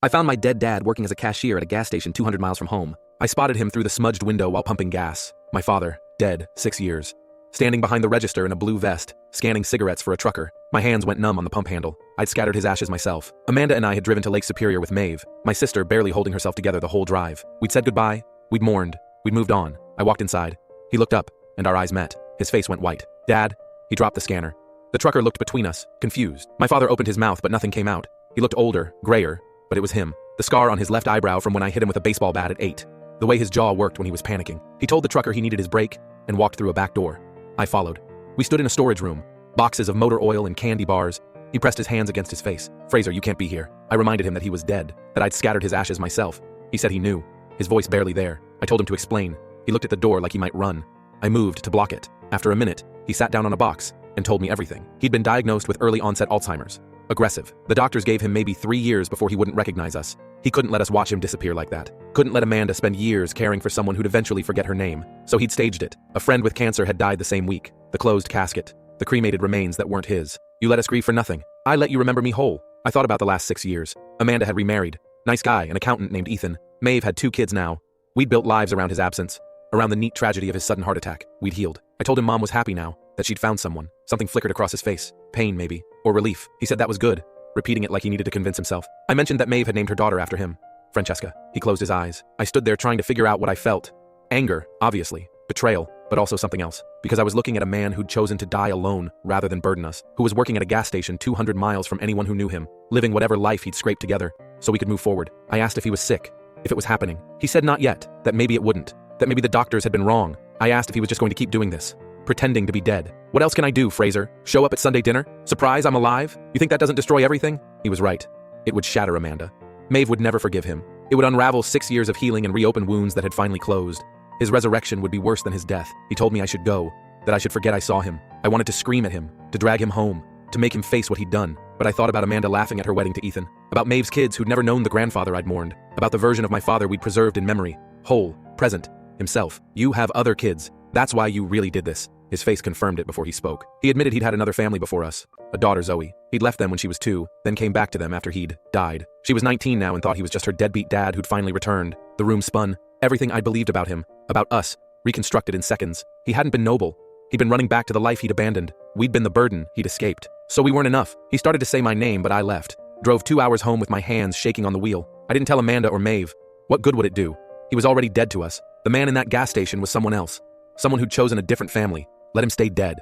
I found my dead dad working as a cashier at a gas station 200 miles from home. I spotted him through the smudged window while pumping gas. My father, dead, 6 years. Standing behind the register in a blue vest, scanning cigarettes for a trucker. My hands went numb on the pump handle. I'd scattered his ashes myself. Amanda and I had driven to Lake Superior with Maeve, my sister barely holding herself together the whole drive. We'd said goodbye, we'd mourned, we'd moved on. I walked inside. He looked up, and our eyes met. His face went white. Dad? He dropped the scanner. The trucker looked between us, confused. My father opened his mouth, but nothing came out. He looked older, grayer, but it was him. The scar on his left eyebrow from when I hit him with a baseball bat at 8. The way his jaw worked when he was panicking. He told the trucker he needed his brake and walked through a back door. I followed. We stood in a storage room. Boxes of motor oil and candy bars. He pressed his hands against his face. Fraser, you can't be here. I reminded him that he was dead, that I'd scattered his ashes myself. He said he knew, his voice barely there. I told him to explain. He looked at the door like he might run. I moved to block it. After a minute, he sat down on a box and told me everything. He'd been diagnosed with early onset Alzheimer's. Aggressive. The doctors gave him maybe 3 years before he wouldn't recognize us. He couldn't let us watch him disappear like that. Couldn't let Amanda spend years caring for someone who'd eventually forget her name. So he'd staged it. A friend with cancer had died the same week. The closed casket. The cremated remains that weren't his. You let us grieve for nothing. I let you remember me whole. I thought about the last 6 years. Amanda had remarried. Nice guy, an accountant named Ethan. Maeve had 2 kids now. We'd built lives around his absence. Around the neat tragedy of his sudden heart attack. We'd healed. I told him Mom was happy now, that she'd found someone. Something flickered across his face. Pain, maybe. Or relief. He said that was good. Repeating it like he needed to convince himself. I mentioned that Maeve had named her daughter after him. Francesca. He closed his eyes. I stood there trying to figure out what I felt. Anger, obviously. Betrayal, but also something else. Because I was looking at a man who'd chosen to die alone rather than burden us. Who was working at a gas station 200 miles from anyone who knew him. Living whatever life he'd scraped together so we could move forward. I asked if he was sick. If it was happening. He said not yet. That maybe it wouldn't. That maybe the doctors had been wrong. I asked if he was just going to keep doing this. Pretending to be dead. What else can I do, Fraser? Show up at Sunday dinner? Surprise, I'm alive? You think that doesn't destroy everything? He was right. It would shatter Amanda. Maeve would never forgive him. It would unravel 6 years of healing and reopen wounds that had finally closed. His resurrection would be worse than his death. He told me I should go, that I should forget I saw him. I wanted to scream at him, to drag him home, to make him face what he'd done. But I thought about Amanda laughing at her wedding to Ethan, about Maeve's kids who'd never known the grandfather I'd mourned, about the version of my father we'd preserved in memory, whole, present, himself. You have other kids. That's why you really did this. His face confirmed it before he spoke. He admitted he'd had another family before us, a daughter Zoe. He'd left them when she was 2, then came back to them after he'd died. She was 19 now and thought he was just her deadbeat dad who'd finally returned. The room spun. Everything I'd believed about him, about us, reconstructed in seconds. He hadn't been noble. He'd been running back to the life he'd abandoned. We'd been the burden he'd escaped. So we weren't enough. He started to say my name, but I left. Drove 2 hours home with my hands shaking on the wheel. I didn't tell Amanda or Maeve. What good would it do? He was already dead to us. The man in that gas station was someone else. Someone who'd chosen a different family. Let him stay dead.